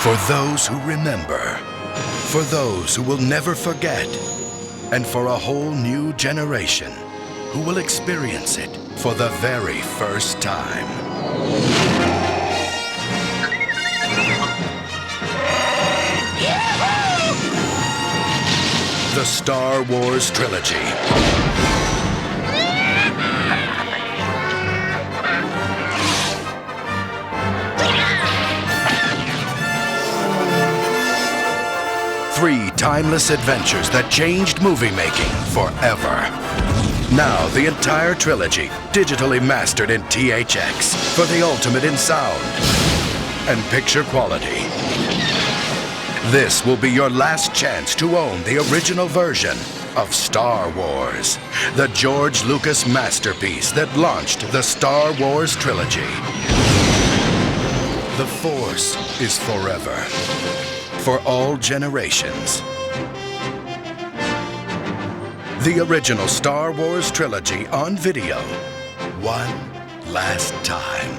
For those who remember, for those who will never forget, and for a whole new generation who will experience it for the very first time. The Star Wars Trilogy. Three timeless adventures that changed movie making forever. Now, the entire trilogy, digitally mastered in THX for the ultimate in sound and picture quality. This will be your last chance to own the original version of Star Wars, the George Lucas masterpiece that launched the Star Wars Trilogy. The Force is forever, for all generations. The original Star Wars Trilogy on video, one last time.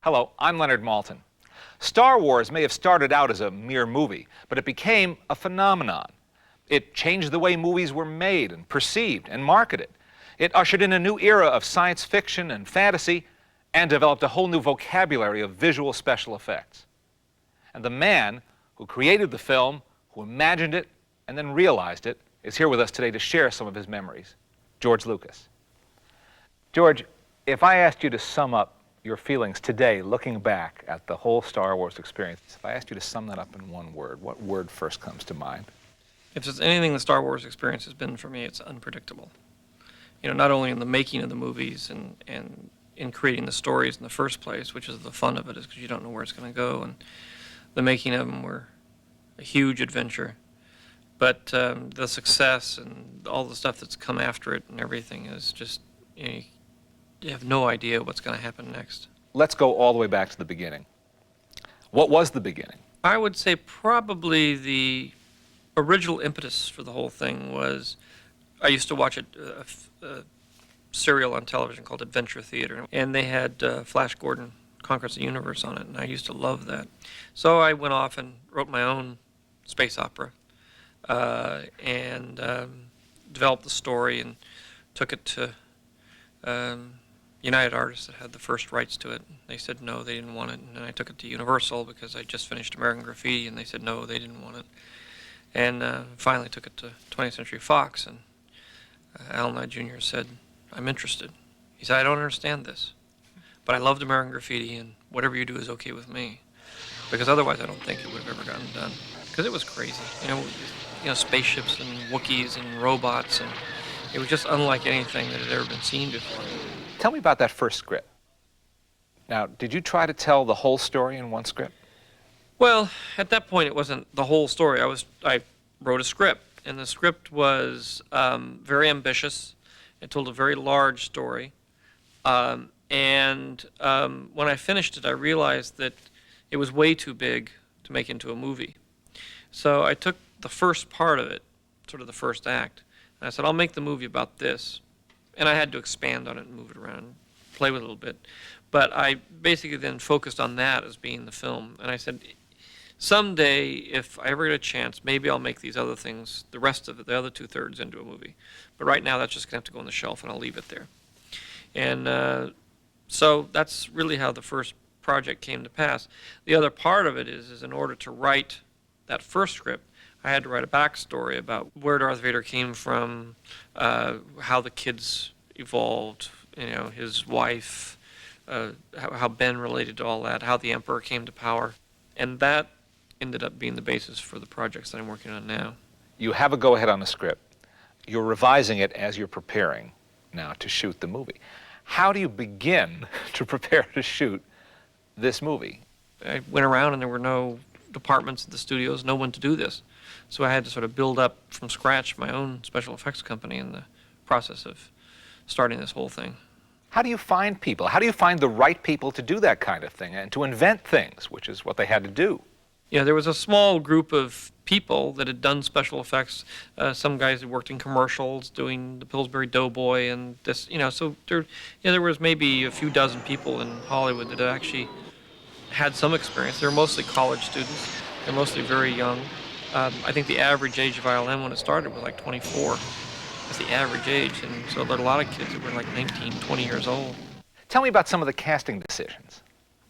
Hello, I'm Leonard Maltin. Star Wars may have started out as a mere movie, but it became a phenomenon. It changed the way movies were made and perceived and marketed. It ushered in a new era of science fiction and fantasy and developed a whole new vocabulary of visual special effects. And the man who created the film, who imagined it and then realized it, is here with us today to share some of his memories, George Lucas. George, if I asked you to sum up your feelings today, looking back at the whole Star Wars experience, if I asked you to sum that up in one word, what word first comes to mind? If there's anything the Star Wars experience has been for me, it's unpredictable. You know, not only in the making of the movies and in creating the stories in the first place, which is the fun of it, is because you don't know where it's going to go, and the making of them were a huge adventure. But the success and all the stuff that's come after it and everything is just, you have no idea what's going to happen next. Let's go all the way back to the beginning. What was the beginning? I would say probably the original impetus for the whole thing was, I used to watch a serial on television called Adventure Theater, and they had Flash Gordon Conquers the Universe on it, and I used to love that. So I went off and wrote my own space opera and developed the story and took it to United Artists that had the first rights to it. They said no, they didn't want it. And then I took it to Universal because I just finished American Graffiti, and they said no, they didn't want it. And finally took it to 20th Century Fox, and Alan Knight Jr. said, I'm interested. He said, I don't understand this, but I loved American Graffiti, and whatever you do is okay with me. Because otherwise I don't think it would have ever gotten done. Because it was crazy. You know, spaceships and Wookiees and robots, and it was just unlike anything that had ever been seen before. Tell me about that first script. Now, did you try to tell the whole story in one script? Well, at that point, it wasn't the whole story. I wrote a script, and the script was very ambitious. It told a very large story. When I finished it, I realized that it was way too big to make into a movie. So I took the first part of it, sort of the first act, and I said, I'll make the movie about this. And I had to expand on it and move it around, play with it a little bit. But I basically then focused on that as being the film. And I said, someday, if I ever get a chance, maybe I'll make these other things, the rest of it, the other two-thirds, into a movie. But right now, that's just going to have to go on the shelf, and I'll leave it there. And so that's really how the first project came to pass. The other part of it is in order to write that first script, I had to write a backstory about where Darth Vader came from, how the kids evolved, his wife, how Ben related to all that, how the Emperor came to power. And that ended up being the basis for the projects that I'm working on now. You have a go-ahead on the script. You're revising it as you're preparing now to shoot the movie. How do you begin to prepare to shoot this movie? I went around and there were no departments at the studios, no one to do this. So I had to sort of build up from scratch my own special effects company in the process of starting this whole thing. How do you find people? How do you find the right people to do that kind of thing and to invent things, which is what they had to do? Yeah, there was a small group of people that had done special effects. Some guys had worked in commercials doing the Pillsbury Doughboy and this, so there was maybe a few dozen people in Hollywood that had actually had some experience. They were mostly college students. They're mostly very young. I think the average age of ILM when it started was like 24. That's the average age, and so there are a lot of kids that were like 19, 20 years old. Tell me about some of the casting decisions.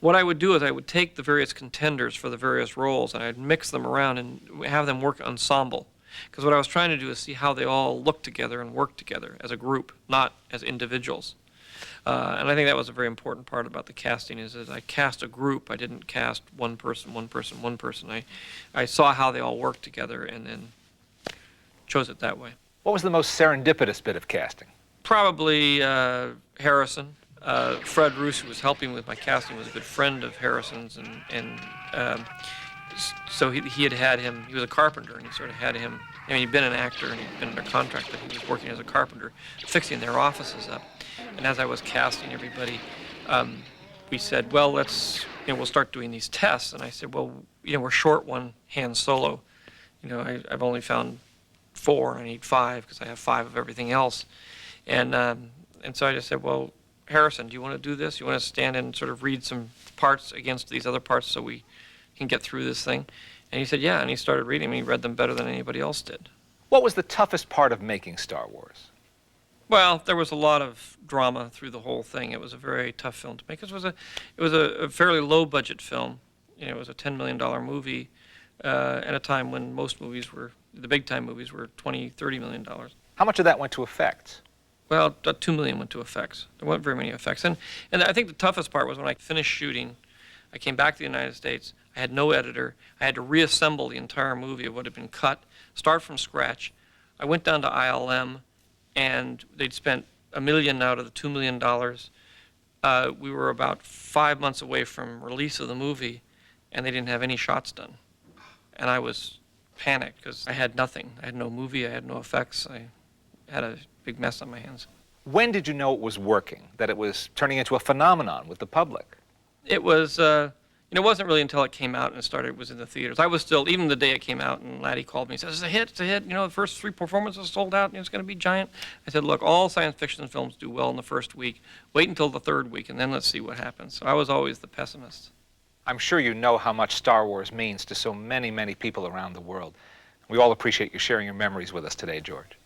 What I would do is I would take the various contenders for the various roles and I'd mix them around and have them work ensemble. Because what I was trying to do is see how they all look together and work together as a group, not as individuals. And I think that was a very important part about the casting is that I cast a group. I didn't cast one person, one person, one person. I saw how they all worked together and then chose it that way. What was the most serendipitous bit of casting? Probably Harrison. Fred Roos, who was helping with my casting, was a good friend of Harrison's, so he had him. He was a carpenter, and he sort of had him. I mean, he'd been an actor and he'd been under contract, but he was working as a carpenter, fixing their offices up. And as I was casting everybody, we said, well, we'll start doing these tests. And I said, well, we're short one Han Solo. I've only found 4. I need 5 because I have 5 of everything else. And so I just said, well, Harrison, do you want to do this? You want to stand and sort of read some parts against these other parts so we can get through this thing? And he said, yeah, and he started reading them. He read them better than anybody else did. What was the toughest part of making Star Wars? Well, there was a lot of drama through the whole thing. It was a very tough film to make. It was a fairly low-budget film. It was a $10 million movie at a time when most movies the big-time movies were $20, $30 million. How much of that went to effects? Well, $2 million went to effects. There weren't very many effects. And I think the toughest part was when I finished shooting, I came back to the United States, I had no editor, I had to reassemble the entire movie of what had been cut, start from scratch. I went down to ILM, and they'd spent $1 million out of the $2 million. We were about 5 months away from release of the movie, and they didn't have any shots done. And I was panicked because I had nothing. I had no movie, I had no effects. I had a big mess on my hands. When did you know it was working, that it was turning into a phenomenon with the public? It was, it wasn't really until it came out and was in the theaters. I was still, even the day it came out, and Laddie called me and said, it's a hit, the first 3 performances sold out, and it's going to be giant. I said, look, all science fiction films do well in the first week. Wait until the 3rd week, and then let's see what happens. So I was always the pessimist. I'm sure you know how much Star Wars means to so many, many people around the world. We all appreciate you sharing your memories with us today, George.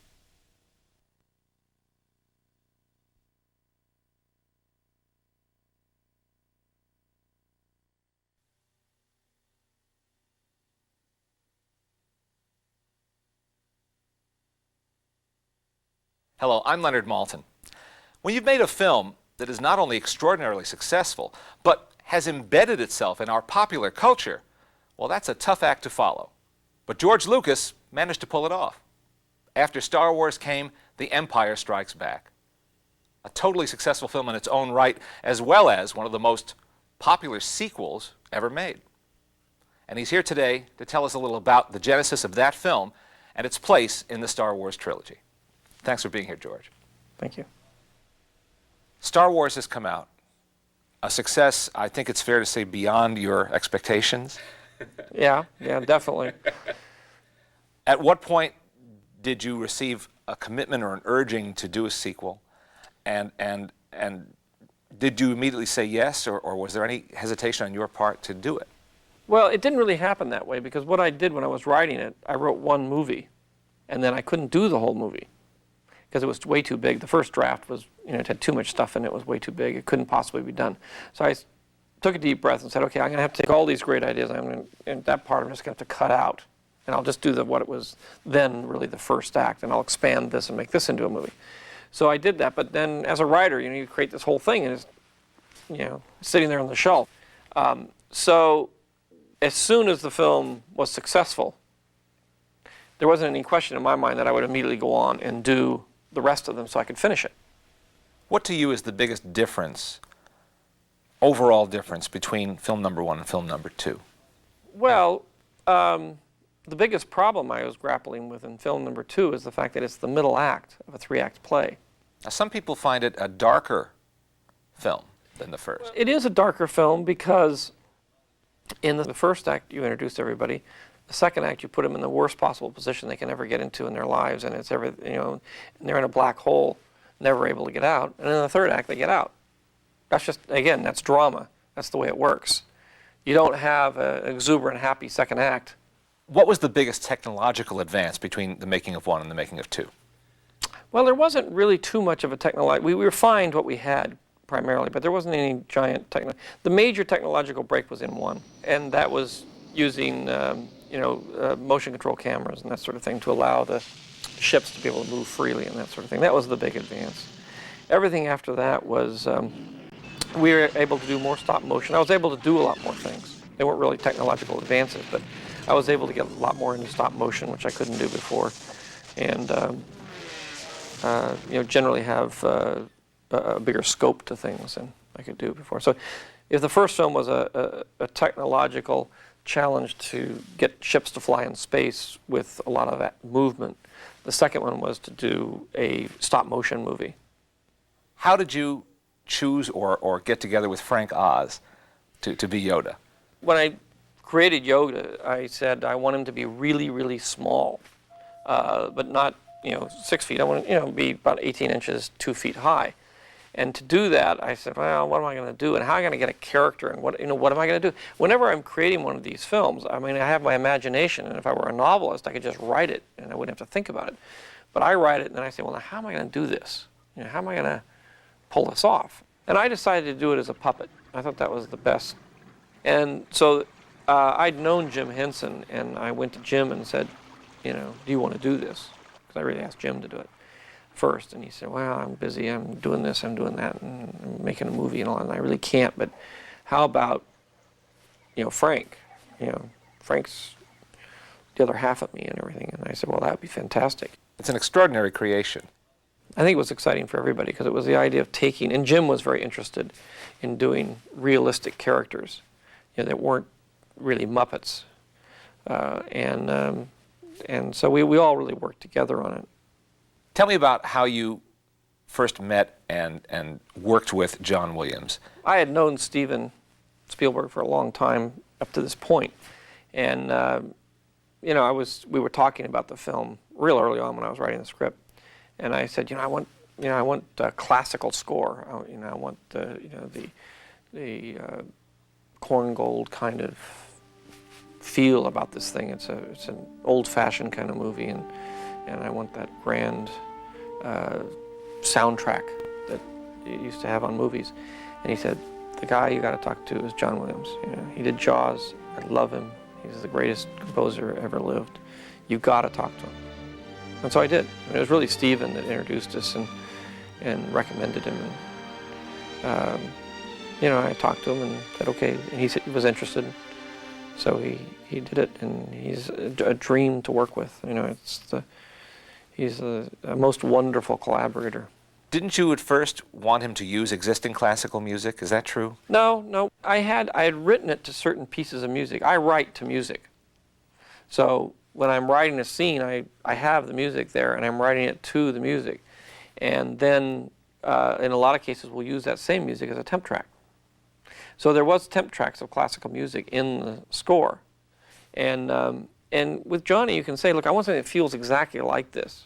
Hello, I'm Leonard Maltin. When you've made a film that is not only extraordinarily successful, but has embedded itself in our popular culture, well, that's a tough act to follow. But George Lucas managed to pull it off. After Star Wars came The Empire Strikes Back. A totally successful film in its own right, as well as one of the most popular sequels ever made. And he's here today to tell us a little about the genesis of that film and its place in the Star Wars trilogy. Thanks for being here, George. Thank you. Star Wars has come out. A success, I think it's fair to say, beyond your expectations. Yeah, definitely. At what point did you receive a commitment or an urging to do a sequel? And did you immediately say yes, or was there any hesitation on your part to do it? Well, it didn't really happen that way, because what I did when I was writing it, I wrote one movie, and then I couldn't do the whole movie because it was way too big. The first draft was, it had too much stuff in it. It was way too big. It couldn't possibly be done. So I took a deep breath and said, okay, I'm going to have to take all these great ideas, and that part I'm just going to have to cut out. And I'll just do what it was then really the first act, and I'll expand this and make this into a movie. So I did that, but then as a writer, you create this whole thing, and it's, sitting there on the shelf. So as soon as the film was successful, there wasn't any question in my mind that I would immediately go on and do the rest of them so I could finish it. What to you is the biggest difference, overall difference, between film number 1 and film number 2? Well, the biggest problem I was grappling with in film number 2 is the fact that it's the middle act of a 3-act play. Now, some people find it a darker film than the first. It is a darker film because in the first act you introduce everybody. The second act you put them in the worst possible position they can ever get into in their lives, and it's and they're in a black hole, never able to get out. And in the third act they get out. That's just, again, that's drama. That's the way it works. You don't have an exuberant, happy second act. What was the biggest technological advance between the making of one and the making of two? Well, there wasn't really too much of a technological. We refined what we had primarily, but there wasn't any giant The major technological break was in one, and that was using motion control cameras and that sort of thing to allow the ships to be able to move freely and that sort of thing. That was the big advance. Everything after that was we were able to do more stop motion. I was able to do a lot more things. They weren't really technological advances, but I was able to get a lot more into stop motion, which I couldn't do before, and generally have a bigger scope to things than I could do before. So if the first film was a technological challenge to get ships to fly in space with a lot of that movement, the second one was to do a stop motion movie. How did you choose or get together with Frank Oz to be Yoda? When I created Yoda, I said I want him to be really, really small, but not 6 feet. I want him to be about 18 inches, 2 feet high. And to do that, I said, well, what am I going to do? And how am I going to get a character? And what am I going to do? Whenever I'm creating one of these films, I mean, I have my imagination. And if I were a novelist, I could just write it, and I wouldn't have to think about it. But I write it, and then I say, well, now how am I going to do this? How am I going to pull this off? And I decided to do it as a puppet. I thought that was the best. And so I'd known Jim Henson, and I went to Jim and said, do you want to do this? Because I really asked Jim to do it first, and he said, well, I'm busy, I'm doing this, I'm doing that, and I'm making a movie and all, and I really can't, but how about, Frank? Frank's the other half of me and everything. And I said, well, that would be fantastic. It's an extraordinary creation. I think it was exciting for everybody because it was the idea of taking, and Jim was very interested in doing realistic characters that weren't really Muppets. And so we all really worked together on it. Tell me about how you first met and worked with John Williams. I had known Steven Spielberg for a long time up to this point, and we were talking about the film real early on when I was writing the script, and I said, I want a classical score. I want the corn gold kind of feel about this thing. It's an old-fashioned kind of movie, and I want that grand soundtrack that you used to have on movies. And he said, the guy you got to talk to is John Williams. He did Jaws. I love him. He's the greatest composer ever lived. You've got to talk to him. And so I did. It was really Steven that introduced us and recommended him. And I talked to him and said, okay. And he said he was interested. So he did it, and he's a dream to work with. He's a most wonderful collaborator. Didn't you at first want him to use existing classical music? Is that true? No. I had written it to certain pieces of music. I write to music. So when I'm writing a scene, I have the music there, and I'm writing it to the music. And then in a lot of cases, we'll use that same music as a temp track. So there was temp tracks of classical music in the score. And with Johnny, you can say, look, I want something that feels exactly like this.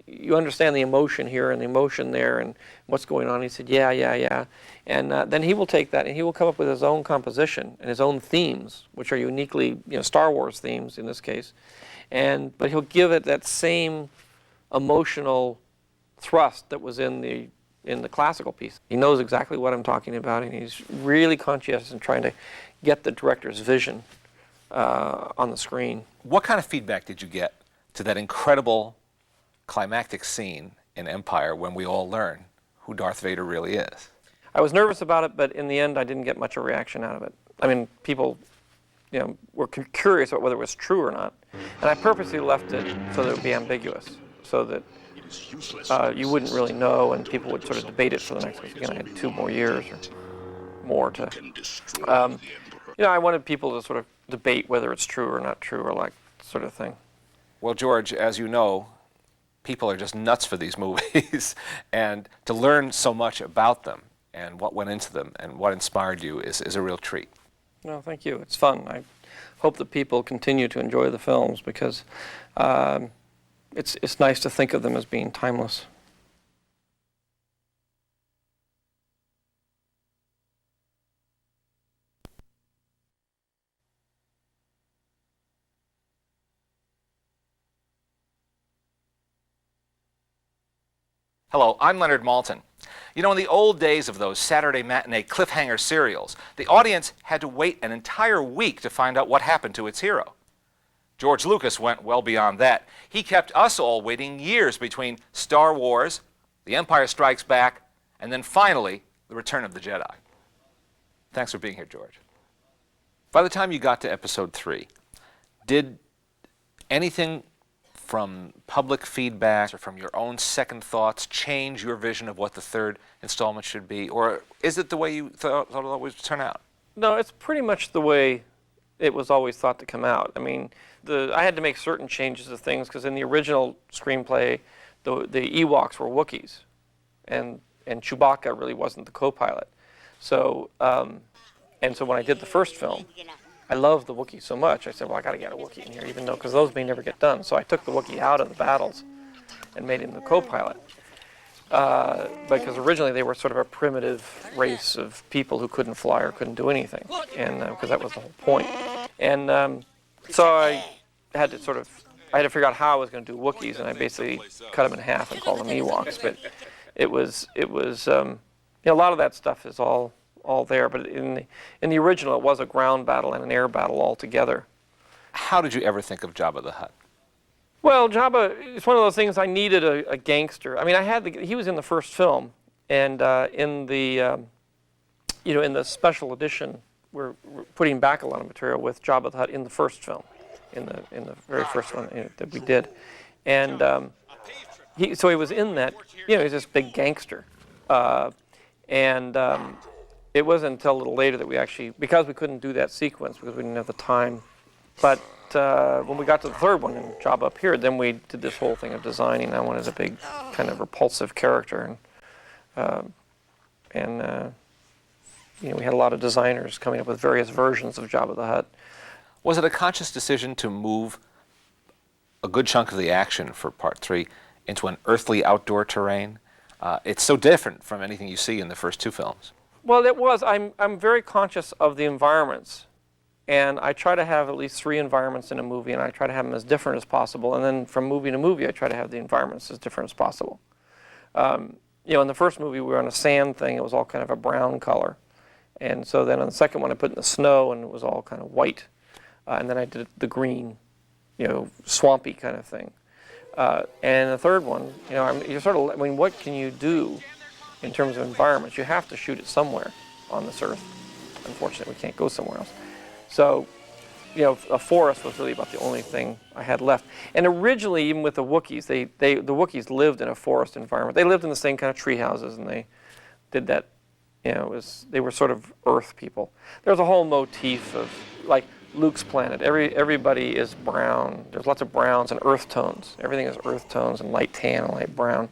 You understand the emotion here and the emotion there and what's going on. He said, yeah. And then he will take that and he will come up with his own composition and his own themes, which are uniquely, Star Wars themes in this case. But he'll give it that same emotional thrust that was in the classical piece. He knows exactly what I'm talking about, and he's really conscientious in trying to get the director's vision on the screen. What kind of feedback did you get to that incredible climactic scene in Empire when we all learn who Darth Vader really is? I was nervous about it, but in the end I didn't get much of a reaction out of it. I mean, people were curious about whether it was true or not, and I purposely left it so that it would be ambiguous, so that you wouldn't really know, and people would sort of debate it for the next, again, I had 2 more years or more to, I wanted people to sort of debate whether it's true or not true or like sort of thing. Well, George, as you know, people are just nuts for these movies, and to learn so much about them and what went into them and what inspired you is a real treat. No, thank you. It's fun. I hope that people continue to enjoy the films because it's nice to think of them as being timeless. Hello, I'm Leonard Maltin. You know, in the old days of those Saturday matinee cliffhanger serials, the audience had to wait an entire week to find out what happened to its hero. George Lucas went well beyond that. He kept us all waiting years between Star Wars, The Empire Strikes Back, and then finally, The Return of the Jedi. Thanks for being here, George. By the time you got to Episode 3, did anything from public feedback or from your own second thoughts change your vision of what the third installment should be? Or is it the way you thought it always would turn out? No, it's pretty much the way it was always thought to come out. I mean, I had to make certain changes to things because in the original screenplay, the Ewoks were Wookiees, and Chewbacca really wasn't the co-pilot. So, and so when I did the first film, I loved the Wookiee so much, I said, well, I got to get a Wookiee in here, even though, because those may never get done. So I took the Wookiee out of the battles and made him the co-pilot. Because originally they were sort of a primitive race of people who couldn't fly or couldn't do anything, and because that was the whole point. And so I had to figure out how I was going to do Wookiees, and I basically cut them in half and called them Ewoks. But it was you know, a lot of that stuff is all there, but in the original it was a ground battle and an air battle all together. How did you ever think of Jabba the Hutt? Well, Jabba, it's one of those things I needed a gangster. I mean, he was in the first film, and in the you know, in the special edition, we're putting back a lot of material with Jabba the Hutt in the first film, in the very first one that we did, and so he was in that. You know, he's this big gangster, and it wasn't until a little later that we actually, because we couldn't do that sequence because we didn't have the time, but when we got to the third one and Jabba appeared, then we did this whole thing of designing that one as a big kind of repulsive character, and you know, we had a lot of designers coming up with various versions of Jabba the Hutt. Was it a conscious decision to move a good chunk of the action for Part 3 into an earthly outdoor terrain? It's so different from anything you see in the first two films. Well, it was. I'm very conscious of the environments. And I try to have at least 3 environments in a movie, and I try to have them as different as possible. And then from movie to movie, I try to have the environments as different as possible. You know, in the first movie, we were on a sand thing. It was all kind of a brown color. And so then on the second one, I put in the snow, and it was all kind of white. And then I did the green, you know, swampy kind of thing. And the third one, you know, you're sort of, I mean, what can you do in terms of environments? You have to shoot it somewhere on this earth. Unfortunately, we can't go somewhere else. So, you know, a forest was really about the only thing I had left. And originally, even with the Wookiees, the Wookiees lived in a forest environment. They lived in the same kind of tree houses, and they did that. You know, they were sort of Earth people. There's a whole motif of, like, Luke's planet. Everybody is brown. There's lots of browns and earth tones. Everything is earth tones and light tan and light brown,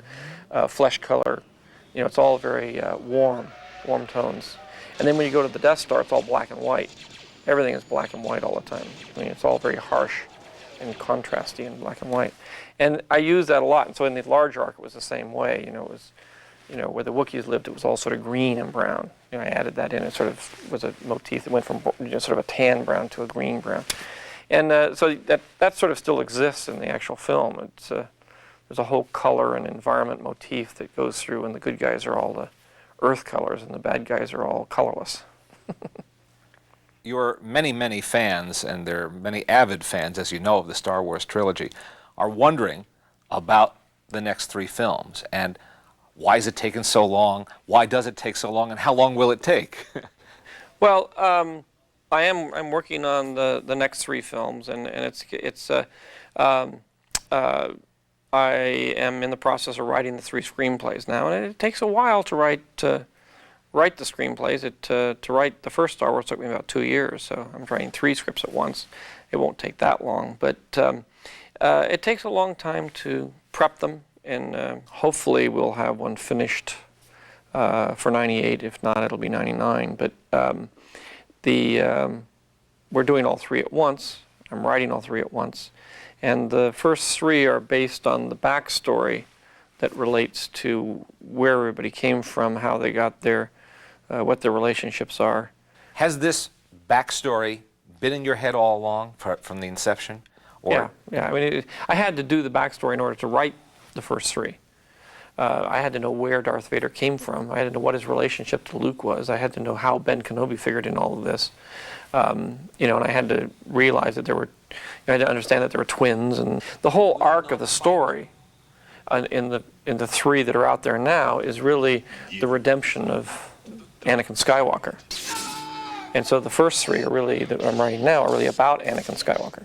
flesh color. You know, it's all very warm tones. And then when you go to the Death Star, it's all black and white. Everything is black and white all the time. I mean, it's all very harsh and contrasty in black and white. And I use that a lot. And so in the large arc, it was the same way. You know, it was, you know, where the Wookiees lived, it was all sort of green and brown. You know, I added that in. It sort of was a motif that went from, you know, sort of a tan brown to a green brown. And so that sort of still exists in the actual film. It's there's a whole color and environment motif that goes through, and the good guys are all the earth colors, and the bad guys are all colorless. Your many, many fans, and there are many avid fans, as you know, of the Star Wars trilogy, are wondering about the next 3 films. And why is it taking so long? Why does it take so long? And how long will it take? Well, I'm working on the next 3 films, and I am in the process of writing the 3 screenplays now, and it takes a while to write the screenplays. To write the first Star Wars took me about 2 years, so I'm writing 3 scripts at once. It won't take that long, but it takes a long time to prep them, and hopefully we'll have one finished for 98. If not, it'll be 99. But we're doing all three at once. I'm writing all three at once. And the first three are based on the backstory that relates to where everybody came from, how they got there, what their relationships are. Has this backstory been in your head all along from the inception? Or? Yeah. I mean, I had to do the backstory in order to write the first three. I had to know where Darth Vader came from. I had to know what his relationship to Luke was. I had to know how Ben Kenobi figured in all of this. And I had to realize that I had to understand that there were twins, and the whole arc of the story in the three that are out there now is really the redemption of Anakin Skywalker. And so the first three are really, that I'm writing now, are really about Anakin Skywalker.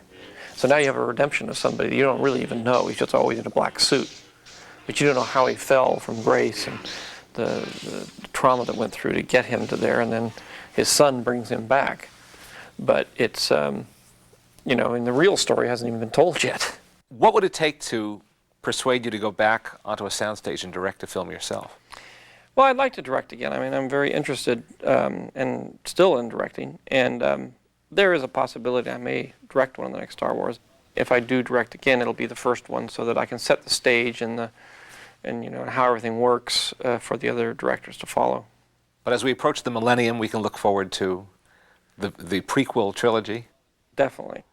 So now you have a redemption of somebody that you don't really even know. He's just always in a black suit. But you don't know how he fell from grace and the trauma that went through to get him to there, and then his son brings him back. But it's, and the real story hasn't even been told yet. What would it take to persuade you to go back onto a soundstage and direct a film yourself? Well, I'd like to direct again. I mean, I'm very interested and still in directing. And there is a possibility I may direct one of the next Star Wars. If I do direct again, it'll be the first one so that I can set the stage and how everything works for the other directors to follow. But as we approach the millennium, we can look forward to the prequel trilogy. Definitely.